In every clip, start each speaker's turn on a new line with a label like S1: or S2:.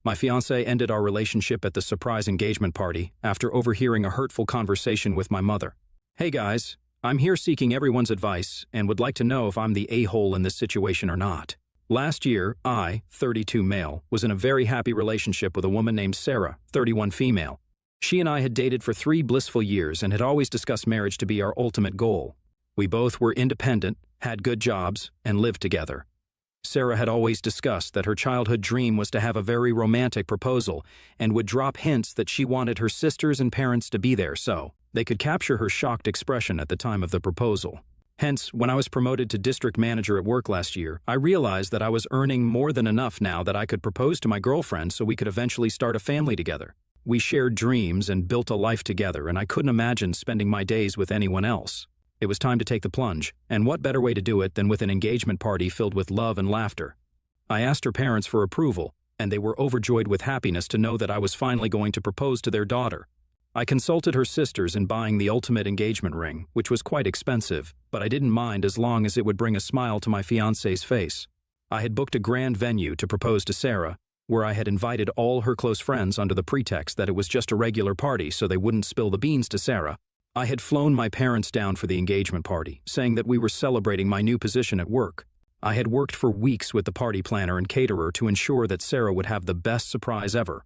S1: My fiancé ended our relationship at the surprise engagement party after overhearing a hurtful conversation with my mother. Hey guys, I'm here seeking everyone's advice and would like to know if I'm the a-hole in this situation or not. Last year, I, 32 male, was in a very happy relationship with a woman named Sarah, 31 female. She and I had dated for 3 blissful years and had always discussed marriage to be our ultimate goal. We both were independent, had good jobs, and lived together. Sarah had always discussed that her childhood dream was to have a very romantic proposal and would drop hints that she wanted her sisters and parents to be there so they could capture her shocked expression at the time of the proposal. Hence, when I was promoted to district manager at work last year, I realized that I was earning more than enough now that I could propose to my girlfriend so we could eventually start a family together. We shared dreams and built a life together, and I couldn't imagine spending my days with anyone else. It was time to take the plunge, and what better way to do it than with an engagement party filled with love and laughter. I asked her parents for approval, and they were overjoyed with happiness to know that I was finally going to propose to their daughter. I consulted her sisters in buying the ultimate engagement ring, which was quite expensive, but I didn't mind as long as it would bring a smile to my fiancé's face. I had booked a grand venue to propose to Sarah, where I had invited all her close friends under the pretext that it was just a regular party so they wouldn't spill the beans to Sarah. I had flown my parents down for the engagement party, saying that we were celebrating my new position at work. I had worked for weeks with the party planner and caterer to ensure that Sarah would have the best surprise ever.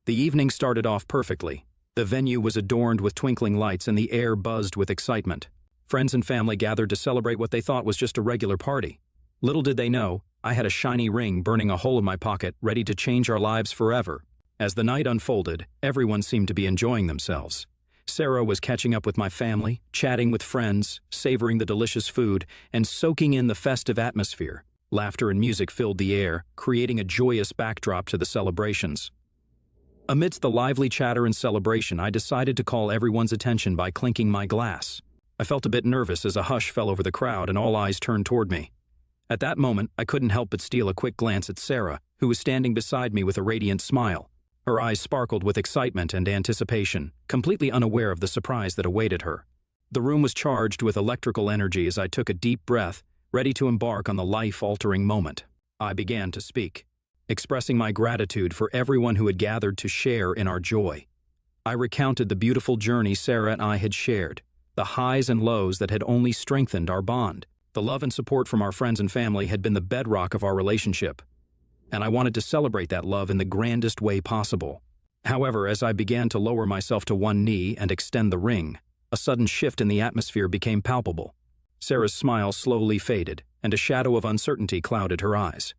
S1: The evening started off perfectly. The venue was adorned with twinkling lights and the air buzzed with excitement. Friends and family gathered to celebrate what they thought was just a regular party. Little did they know, I had a shiny ring burning a hole in my pocket, ready to change our lives forever. As the night unfolded, everyone seemed to be enjoying themselves. Sarah was catching up with my family, chatting with friends, savoring the delicious food, and soaking in the festive atmosphere. Laughter and music filled the air, creating a joyous backdrop to the celebrations. Amidst the lively chatter and celebration, I decided to call everyone's attention by clinking my glass. I felt a bit nervous as a hush fell over the crowd and all eyes turned toward me. At that moment, I couldn't help but steal a quick glance at Sarah, who was standing beside me with a radiant smile. Her eyes sparkled with excitement and anticipation, completely unaware of the surprise that awaited her. The room was charged with electrical energy as I took a deep breath, ready to embark on the life-altering moment. I began to speak, expressing my gratitude for everyone who had gathered to share in our joy. I recounted the beautiful journey Sarah and I had shared, the highs and lows that had only strengthened our bond. The love and support from our friends and family had been the bedrock of our relationship, and I wanted to celebrate that love in the grandest way possible. However, as I began to lower myself to one knee and extend the ring, a sudden shift in the atmosphere became palpable. Sarah's smile slowly faded, and a shadow of uncertainty clouded her eyes.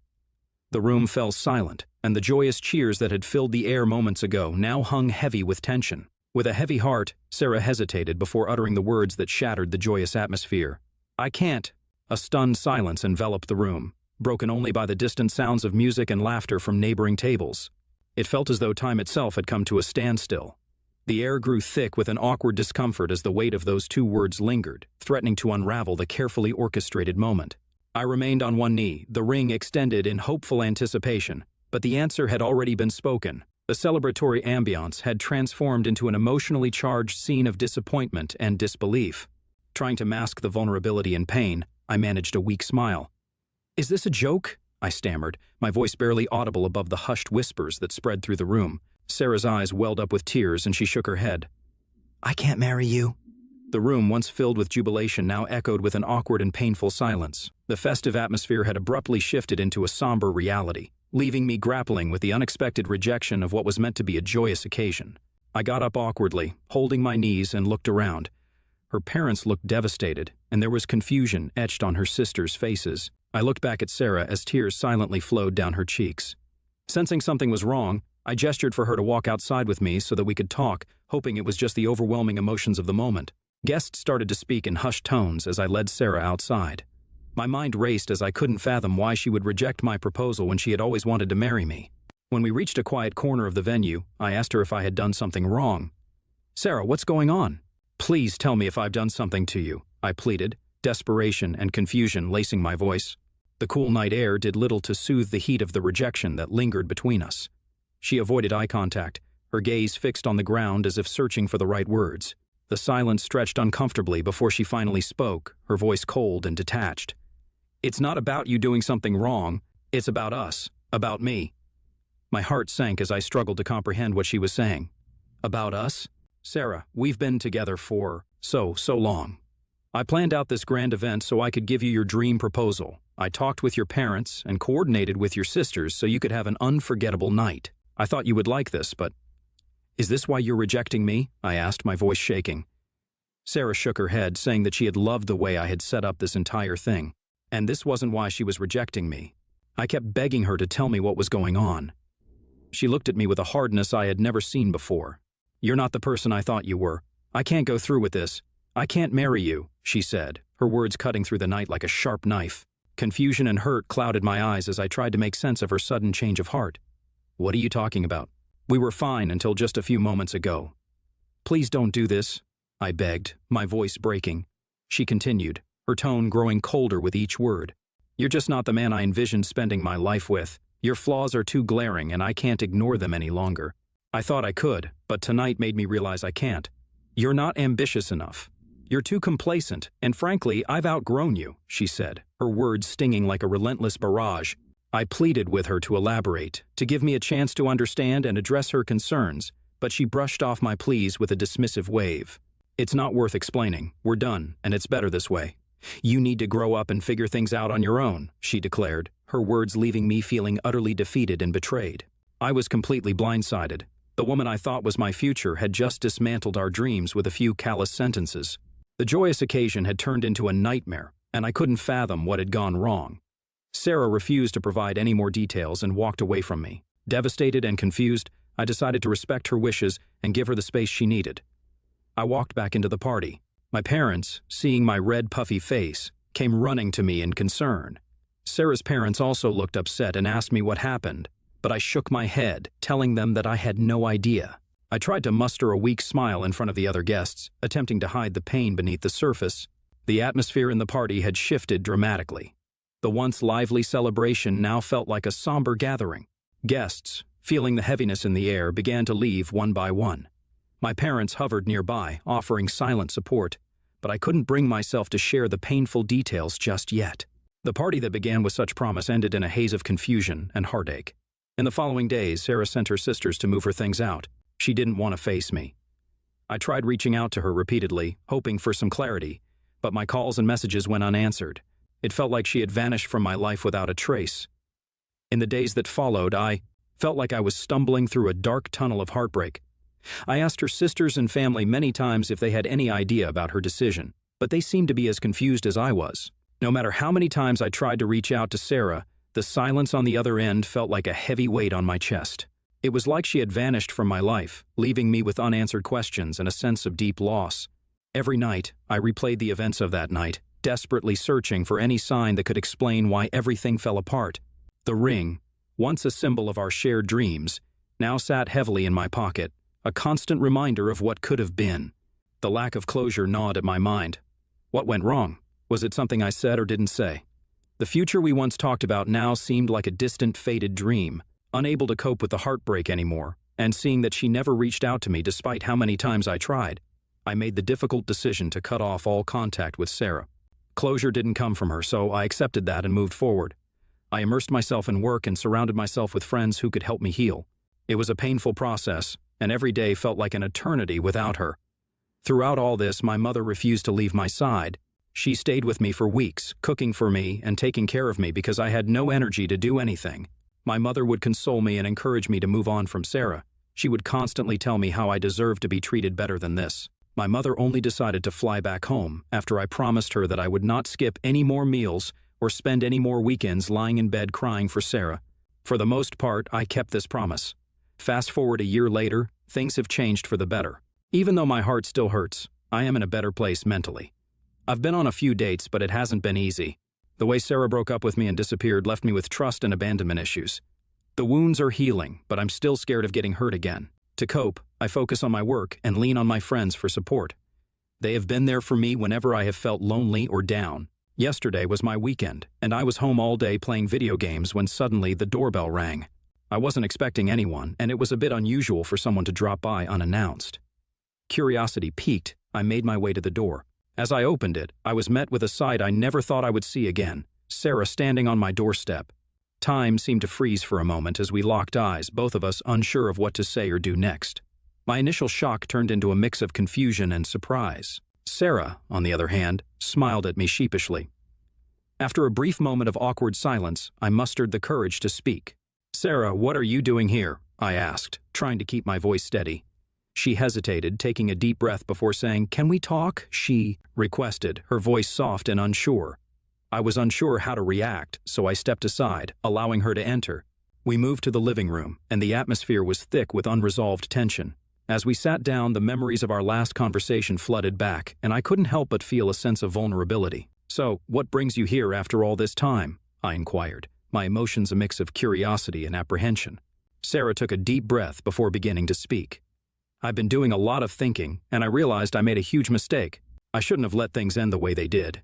S1: The room fell silent, and the joyous cheers that had filled the air moments ago now hung heavy with tension. With a heavy heart, Sarah hesitated before uttering the words that shattered the joyous atmosphere. "I can't." A stunned silence enveloped the room, broken only by the distant sounds of music and laughter from neighboring tables. It felt as though time itself had come to a standstill. The air grew thick with an awkward discomfort as the weight of those 2 words lingered, threatening to unravel the carefully orchestrated moment. I remained on one knee, the ring extended in hopeful anticipation, but the answer had already been spoken. The celebratory ambiance had transformed into an emotionally charged scene of disappointment and disbelief. Trying to mask the vulnerability and pain, I managed a weak smile. "Is this a joke?" I stammered, my voice barely audible above the hushed whispers that spread through the room. Sarah's eyes welled up with tears and she shook her head. "I can't marry you." The room, once filled with jubilation, now echoed with an awkward and painful silence. The festive atmosphere had abruptly shifted into a somber reality, leaving me grappling with the unexpected rejection of what was meant to be a joyous occasion. I got up awkwardly, holding my knees, and looked around. Her parents looked devastated, and there was confusion etched on her sisters' faces. I looked back at Sarah as tears silently flowed down her cheeks. Sensing something was wrong, I gestured for her to walk outside with me so that we could talk, hoping it was just the overwhelming emotions of the moment. Guests started to speak in hushed tones as I led Sarah outside. My mind raced as I couldn't fathom why she would reject my proposal when she had always wanted to marry me. When we reached a quiet corner of the venue, I asked her if I had done something wrong. "Sarah, what's going on? Please tell me if I've done something to you," I pleaded, desperation and confusion lacing my voice. The cool night air did little to soothe the heat of the rejection that lingered between us. She avoided eye contact, her gaze fixed on the ground as if searching for the right words. The silence stretched uncomfortably before she finally spoke, her voice cold and detached. "It's not about you doing something wrong. It's about us, about me." My heart sank as I struggled to comprehend what she was saying. About us? Sarah, we've been together for so long. I planned out this grand event so I could give you your dream proposal. I talked with your parents and coordinated with your sisters so you could have an unforgettable night. I thought you would like this, but... Is this why you're rejecting me? I asked, my voice shaking. Sarah shook her head, saying that she had loved the way I had set up this entire thing. And this wasn't why she was rejecting me. I kept begging her to tell me what was going on. She looked at me with a hardness I had never seen before. You're not the person I thought you were. I can't go through with this. I can't marry you, she said, her words cutting through the night like a sharp knife. Confusion and hurt clouded my eyes as I tried to make sense of her sudden change of heart. What are you talking about? We were fine until just a few moments ago. Please don't do this, I begged, my voice breaking. She continued, her tone growing colder with each word. You're just not the man I envisioned spending my life with. Your flaws are too glaring and I can't ignore them any longer. I thought I could, but tonight made me realize I can't. You're not ambitious enough. You're too complacent, and frankly, I've outgrown you, she said, her words stinging like a relentless barrage. I pleaded with her to elaborate, to give me a chance to understand and address her concerns, but she brushed off my pleas with a dismissive wave. It's not worth explaining. We're done, and it's better this way. You need to grow up and figure things out on your own, she declared, her words leaving me feeling utterly defeated and betrayed. I was completely blindsided. The woman I thought was my future had just dismantled our dreams with a few callous sentences. The joyous occasion had turned into a nightmare, and I couldn't fathom what had gone wrong. Sarah refused to provide any more details and walked away from me. Devastated and confused, I decided to respect her wishes and give her the space she needed. I walked back into the party. My parents, seeing my red, puffy face, came running to me in concern. Sarah's parents also looked upset and asked me what happened, but I shook my head, telling them that I had no idea. I tried to muster a weak smile in front of the other guests, attempting to hide the pain beneath the surface. The atmosphere in the party had shifted dramatically. The once lively celebration now felt like a somber gathering. Guests, feeling the heaviness in the air, began to leave one by one. My parents hovered nearby, offering silent support, but I couldn't bring myself to share the painful details just yet. The party that began with such promise ended in a haze of confusion and heartache. In the following days, Sarah sent her sisters to move her things out. She didn't want to face me. I tried reaching out to her repeatedly, hoping for some clarity, but my calls and messages went unanswered. It felt like she had vanished from my life without a trace. In the days that followed, I felt like I was stumbling through a dark tunnel of heartbreak. I asked her sisters and family many times if they had any idea about her decision, but they seemed to be as confused as I was. No matter how many times I tried to reach out to Sarah, the silence on the other end felt like a heavy weight on my chest. It was like she had vanished from my life, leaving me with unanswered questions and a sense of deep loss. Every night, I replayed the events of that night, desperately searching for any sign that could explain why everything fell apart. The ring, once a symbol of our shared dreams, now sat heavily in my pocket, a constant reminder of what could have been. The lack of closure gnawed at my mind. What went wrong? Was it something I said or didn't say? The future we once talked about now seemed like a distant, faded dream. Unable to cope with the heartbreak anymore, and seeing that she never reached out to me despite how many times I tried, I made the difficult decision to cut off all contact with Sarah. Closure didn't come from her, so I accepted that and moved forward. I immersed myself in work and surrounded myself with friends who could help me heal. It was a painful process, and every day felt like an eternity without her. Throughout all this, my mother refused to leave my side. She stayed with me for weeks, cooking for me and taking care of me because I had no energy to do anything. My mother would console me and encourage me to move on from Sarah. She would constantly tell me how I deserved to be treated better than this. My mother only decided to fly back home after I promised her that I would not skip any more meals or spend any more weekends lying in bed crying for Sarah. For the most part, I kept this promise. Fast forward a year later, things have changed for the better. Even though my heart still hurts, I am in a better place mentally. I've been on a few dates, but it hasn't been easy. The way Sarah broke up with me and disappeared left me with trust and abandonment issues. The wounds are healing, but I'm still scared of getting hurt again. To cope, I focus on my work and lean on my friends for support. They have been there for me whenever I have felt lonely or down. Yesterday was my weekend, and I was home all day playing video games when suddenly the doorbell rang. I wasn't expecting anyone, and it was a bit unusual for someone to drop by unannounced. Curiosity piqued, I made my way to the door. As I opened it, I was met with a sight I never thought I would see again, Sarah standing on my doorstep. Time seemed to freeze for a moment as we locked eyes, both of us unsure of what to say or do next. My initial shock turned into a mix of confusion and surprise. Sarah, on the other hand, smiled at me sheepishly. After a brief moment of awkward silence, I mustered the courage to speak. "Sarah, what are you doing here?" I asked, trying to keep my voice steady. She hesitated, taking a deep breath before saying, "Can we talk?" she requested, her voice soft and unsure. I was unsure how to react, so I stepped aside, allowing her to enter. We moved to the living room, and the atmosphere was thick with unresolved tension. As we sat down, the memories of our last conversation flooded back, and I couldn't help but feel a sense of vulnerability. "So, what brings you here after all this time?" I inquired, my emotions a mix of curiosity and apprehension. Sarah took a deep breath before beginning to speak. "I've been doing a lot of thinking, and I realized I made a huge mistake. I shouldn't have let things end the way they did."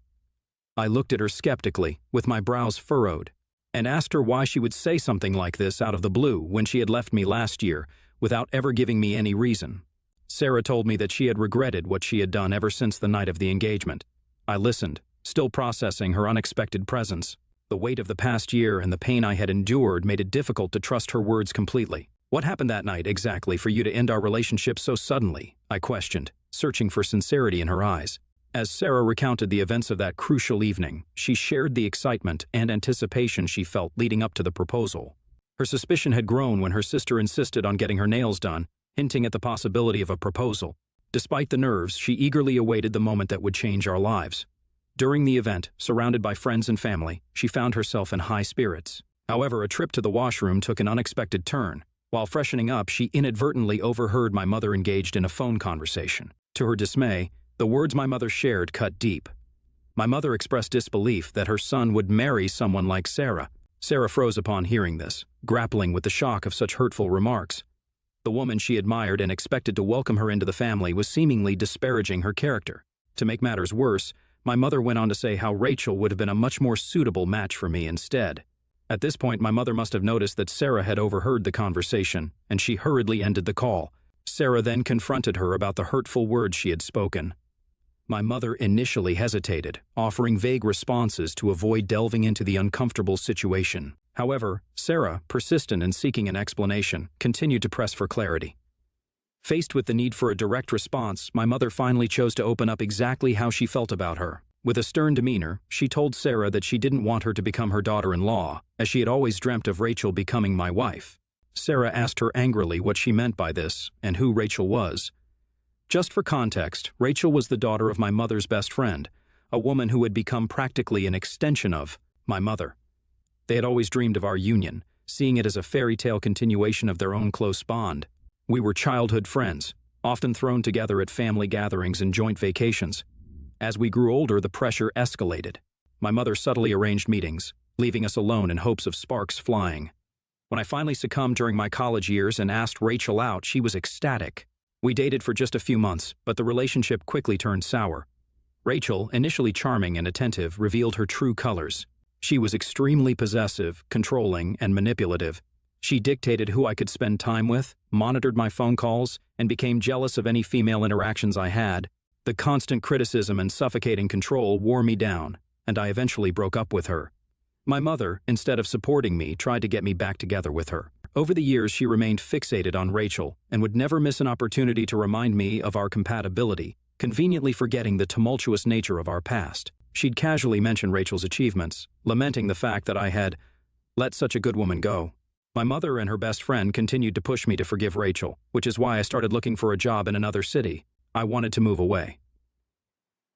S1: I looked at her skeptically, with my brows furrowed, and asked her why she would say something like this out of the blue when she had left me last year, without ever giving me any reason. Sarah told me that she had regretted what she had done ever since the night of the engagement. I listened, still processing her unexpected presence. The weight of the past year and the pain I had endured made it difficult to trust her words completely. "What happened that night exactly for you to end our relationship so suddenly?" I questioned, searching for sincerity in her eyes. As Sarah recounted the events of that crucial evening, she shared the excitement and anticipation she felt leading up to the proposal. Her suspicion had grown when her sister insisted on getting her nails done, hinting at the possibility of a proposal. Despite the nerves, she eagerly awaited the moment that would change our lives. During the event, surrounded by friends and family, she found herself in high spirits. However, a trip to the washroom took an unexpected turn. While freshening up, she inadvertently overheard my mother engaged in a phone conversation. To her dismay, the words my mother shared cut deep. My mother expressed disbelief that her son would marry someone like Sarah. Sarah froze upon hearing this, grappling with the shock of such hurtful remarks. The woman she admired and expected to welcome her into the family was seemingly disparaging her character. To make matters worse, my mother went on to say how Rachel would have been a much more suitable match for me instead. At this point, my mother must have noticed that Sarah had overheard the conversation, and she hurriedly ended the call. Sarah then confronted her about the hurtful words she had spoken. My mother initially hesitated, offering vague responses to avoid delving into the uncomfortable situation. However, Sarah, persistent in seeking an explanation, continued to press for clarity. Faced with the need for a direct response, my mother finally chose to open up exactly how she felt about her. With a stern demeanor, she told Sarah that she didn't want her to become her daughter-in-law, as she had always dreamt of Rachel becoming my wife. Sarah asked her angrily what she meant by this and who Rachel was. Just for context, Rachel was the daughter of my mother's best friend, a woman who had become practically an extension of my mother. They had always dreamed of our union, seeing it as a fairy tale continuation of their own close bond. We were childhood friends, often thrown together at family gatherings and joint vacations. As we grew older, the pressure escalated. My mother subtly arranged meetings, leaving us alone in hopes of sparks flying. When I finally succumbed during my college years and asked Rachel out, she was ecstatic. We dated for just a few months, but the relationship quickly turned sour. Rachel, initially charming and attentive, revealed her true colors. She was extremely possessive, controlling, and manipulative. She dictated who I could spend time with, monitored my phone calls, and became jealous of any female interactions I had. The constant criticism and suffocating control wore me down, and I eventually broke up with her. My mother, instead of supporting me, tried to get me back together with her. Over the years, she remained fixated on Rachel and would never miss an opportunity to remind me of our compatibility, conveniently forgetting the tumultuous nature of our past. She'd casually mention Rachel's achievements, lamenting the fact that I had let such a good woman go. My mother and her best friend continued to push me to forgive Rachel, which is why I started looking for a job in another city. I wanted to move away.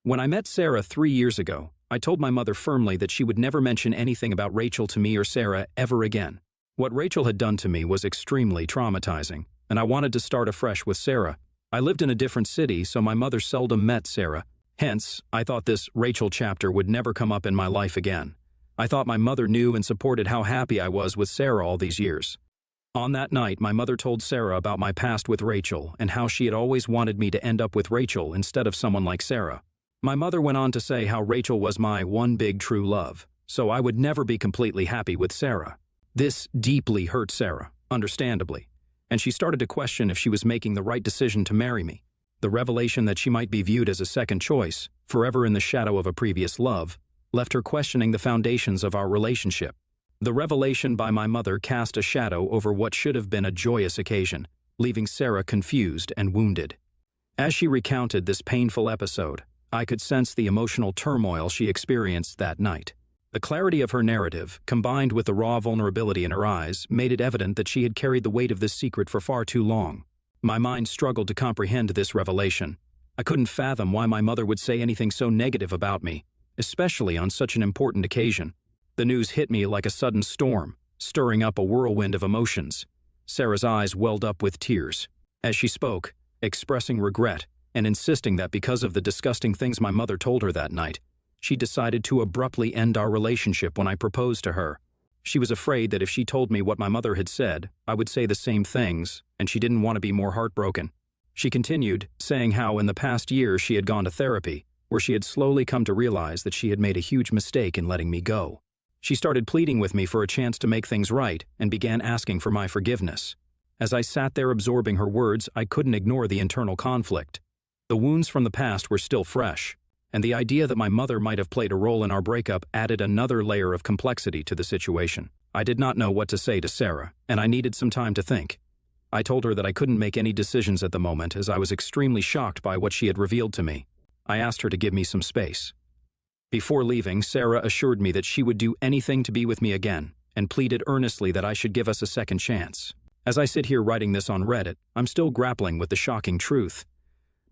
S1: When I met Sarah 3 years ago, I told my mother firmly that she would never mention anything about Rachel to me or Sarah ever again. What Rachel had done to me was extremely traumatizing, and I wanted to start afresh with Sarah. I lived in a different city, so my mother seldom met Sarah. Hence, I thought this Rachel chapter would never come up in my life again. I thought my mother knew and supported how happy I was with Sarah all these years. On that night, my mother told Sarah about my past with Rachel and how she had always wanted me to end up with Rachel instead of someone like Sarah. My mother went on to say how Rachel was my one big true love, so I would never be completely happy with Sarah. This deeply hurt Sarah, understandably, and she started to question if she was making the right decision to marry me. The revelation that she might be viewed as a second choice, forever in the shadow of a previous love, left her questioning the foundations of our relationship. The revelation by my mother cast a shadow over what should have been a joyous occasion, leaving Sarah confused and wounded. As she recounted this painful episode, I could sense the emotional turmoil she experienced that night. The clarity of her narrative, combined with the raw vulnerability in her eyes, made it evident that she had carried the weight of this secret for far too long. My mind struggled to comprehend this revelation. I couldn't fathom why my mother would say anything so negative about me, especially on such an important occasion. The news hit me like a sudden storm, stirring up a whirlwind of emotions. Sarah's eyes welled up with tears as she spoke, expressing regret and insisting that because of the disgusting things my mother told her that night, she decided to abruptly end our relationship when I proposed to her. She was afraid that if she told me what my mother had said, I would say the same things, and she didn't want to be more heartbroken. She continued, saying how in the past year she had gone to therapy, where she had slowly come to realize that she had made a huge mistake in letting me go. She started pleading with me for a chance to make things right and began asking for my forgiveness. As I sat there absorbing her words, I couldn't ignore the internal conflict. The wounds from the past were still fresh, and the idea that my mother might have played a role in our breakup added another layer of complexity to the situation. I did not know what to say to Sarah, and I needed some time to think. I told her that I couldn't make any decisions at the moment as I was extremely shocked by what she had revealed to me. I asked her to give me some space. Before leaving, Sarah assured me that she would do anything to be with me again, and pleaded earnestly that I should give us a second chance. As I sit here writing this on Reddit, I'm still grappling with the shocking truth.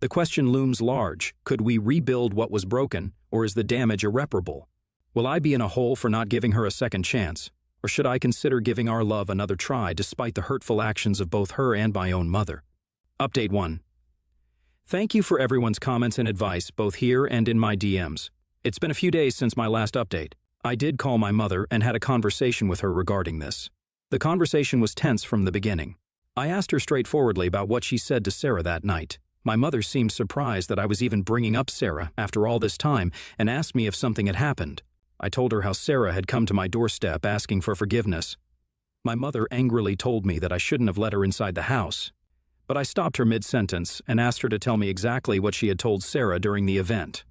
S1: The question looms large: could we rebuild what was broken, or is the damage irreparable? Will I be in a hole for not giving her a second chance, or should I consider giving our love another try despite the hurtful actions of both her and my own mother? Update 1. Thank you for everyone's comments and advice, both here and in my DMs. It's been a few days since my last update. I did call my mother and had a conversation with her regarding this. The conversation was tense from the beginning. I asked her straightforwardly about what she said to Sarah that night. My mother seemed surprised that I was even bringing up Sarah after all this time and asked me if something had happened. I told her how Sarah had come to my doorstep asking for forgiveness. My mother angrily told me that I shouldn't have let her inside the house, but I stopped her mid-sentence and asked her to tell me exactly what she had told Sarah during the event.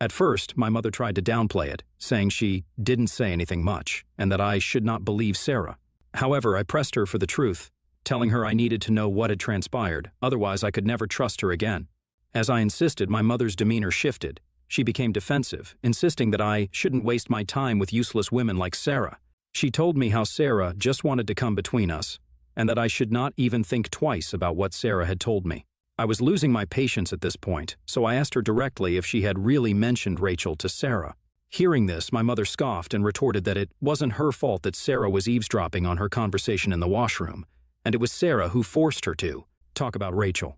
S1: At first, my mother tried to downplay it, saying she didn't say anything much and that I should not believe Sarah. However, I pressed her for the truth, telling her I needed to know what had transpired, otherwise I could never trust her again. As I insisted, my mother's demeanor shifted. She became defensive, insisting that I shouldn't waste my time with useless women like Sarah. She told me how Sarah just wanted to come between us, and that I should not even think twice about what Sarah had told me. I was losing my patience at this point, so I asked her directly if she had really mentioned Rachel to Sarah. Hearing this, my mother scoffed and retorted that it wasn't her fault that Sarah was eavesdropping on her conversation in the washroom, and it was Sarah who forced her to talk about Rachel.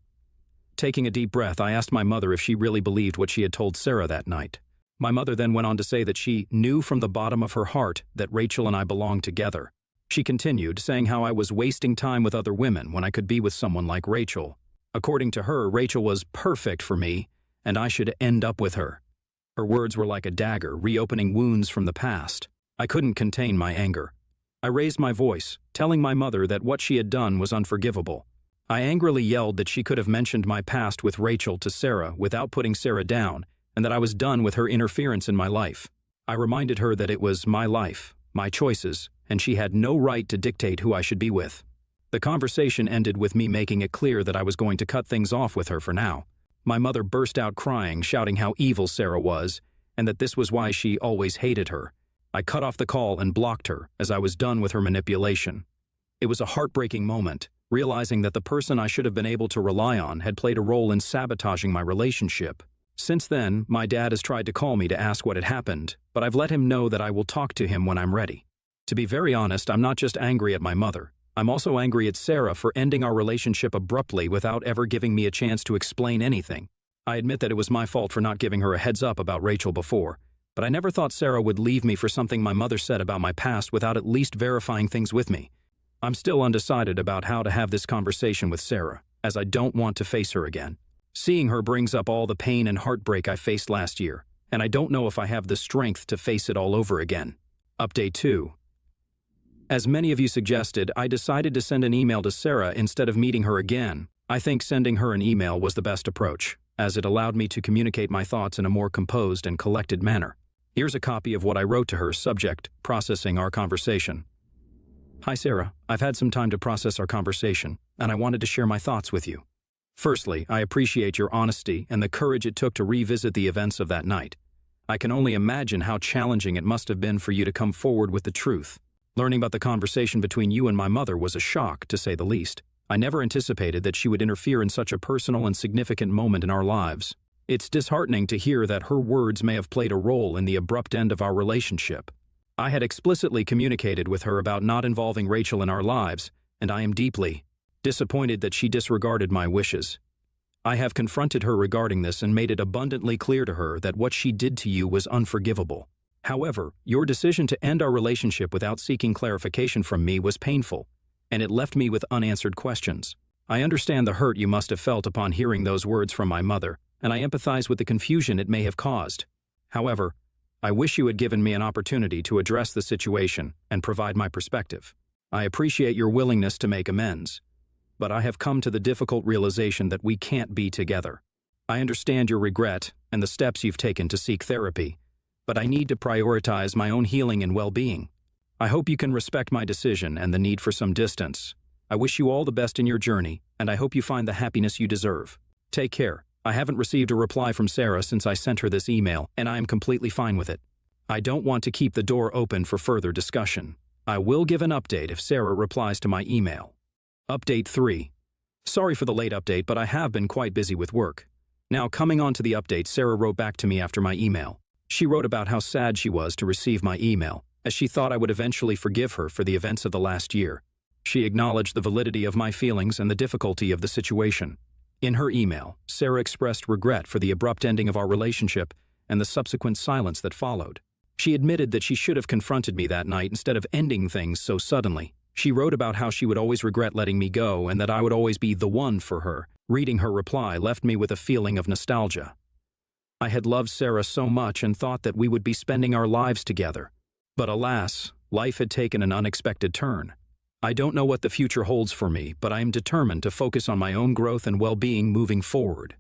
S1: Taking a deep breath, I asked my mother if she really believed what she had told Sarah that night. My mother then went on to say that she knew from the bottom of her heart that Rachel and I belonged together. She continued, saying how I was wasting time with other women when I could be with someone like Rachel. According to her, Rachel was perfect for me, and I should end up with her. Her words were like a dagger, reopening wounds from the past. I couldn't contain my anger. I raised my voice, telling my mother that what she had done was unforgivable. I angrily yelled that she could have mentioned my past with Rachel to Sarah without putting Sarah down, and that I was done with her interference in my life. I reminded her that it was my life, my choices, and she had no right to dictate who I should be with. The conversation ended with me making it clear that I was going to cut things off with her for now. My mother burst out crying, shouting how evil Sarah was, and that this was why she always hated her. I cut off the call and blocked her, as I was done with her manipulation. It was a heartbreaking moment, realizing that the person I should have been able to rely on had played a role in sabotaging my relationship. Since then, my dad has tried to call me to ask what had happened, but I've let him know that I will talk to him when I'm ready. To be very honest, I'm not just angry at my mother. I'm also angry at Sarah for ending our relationship abruptly without ever giving me a chance to explain anything. I admit that it was my fault for not giving her a heads up about Rachel before, but I never thought Sarah would leave me for something my mother said about my past without at least verifying things with me. I'm still undecided about how to have this conversation with Sarah, as I don't want to face her again. Seeing her brings up all the pain and heartbreak I faced last year, and I don't know if I have the strength to face it all over again. Update 2. As many of you suggested, I decided to send an email to Sarah instead of meeting her again. I think sending her an email was the best approach, as it allowed me to communicate my thoughts in a more composed and collected manner. Here's a copy of what I wrote to her, subject, processing our conversation. Hi Sarah, I've had some time to process our conversation, and I wanted to share my thoughts with you. Firstly, I appreciate your honesty and the courage it took to revisit the events of that night. I can only imagine how challenging it must have been for you to come forward with the truth. Learning about the conversation between you and my mother was a shock, to say the least. I never anticipated that she would interfere in such a personal and significant moment in our lives. It's disheartening to hear that her words may have played a role in the abrupt end of our relationship. I had explicitly communicated with her about not involving Rachel in our lives, and I am deeply disappointed that she disregarded my wishes. I have confronted her regarding this and made it abundantly clear to her that what she did to you was unforgivable. However, your decision to end our relationship without seeking clarification from me was painful, and it left me with unanswered questions. I understand the hurt you must have felt upon hearing those words from my mother, and I empathize with the confusion it may have caused. However, I wish you had given me an opportunity to address the situation and provide my perspective. I appreciate your willingness to make amends, but I have come to the difficult realization that we can't be together. I understand your regret and the steps you've taken to seek therapy, but I need to prioritize my own healing and well-being. I hope you can respect my decision and the need for some distance. I wish you all the best in your journey, and I hope you find the happiness you deserve. Take care. I haven't received a reply from Sarah since I sent her this email, and I am completely fine with it. I don't want to keep the door open for further discussion. I will give an update if Sarah replies to my email. Update 3. Sorry for the late update, but I have been quite busy with work. Now, coming on to the update, Sarah wrote back to me after my email. She wrote about how sad she was to receive my email, as she thought I would eventually forgive her for the events of the last year. She acknowledged the validity of my feelings and the difficulty of the situation. In her email, Sarah expressed regret for the abrupt ending of our relationship and the subsequent silence that followed. She admitted that she should have confronted me that night instead of ending things so suddenly. She wrote about how she would always regret letting me go and that I would always be the one for her. Reading her reply left me with a feeling of nostalgia. I had loved Sarah so much and thought that we would be spending our lives together. But alas, life had taken an unexpected turn. I don't know what the future holds for me, but I am determined to focus on my own growth and well-being moving forward.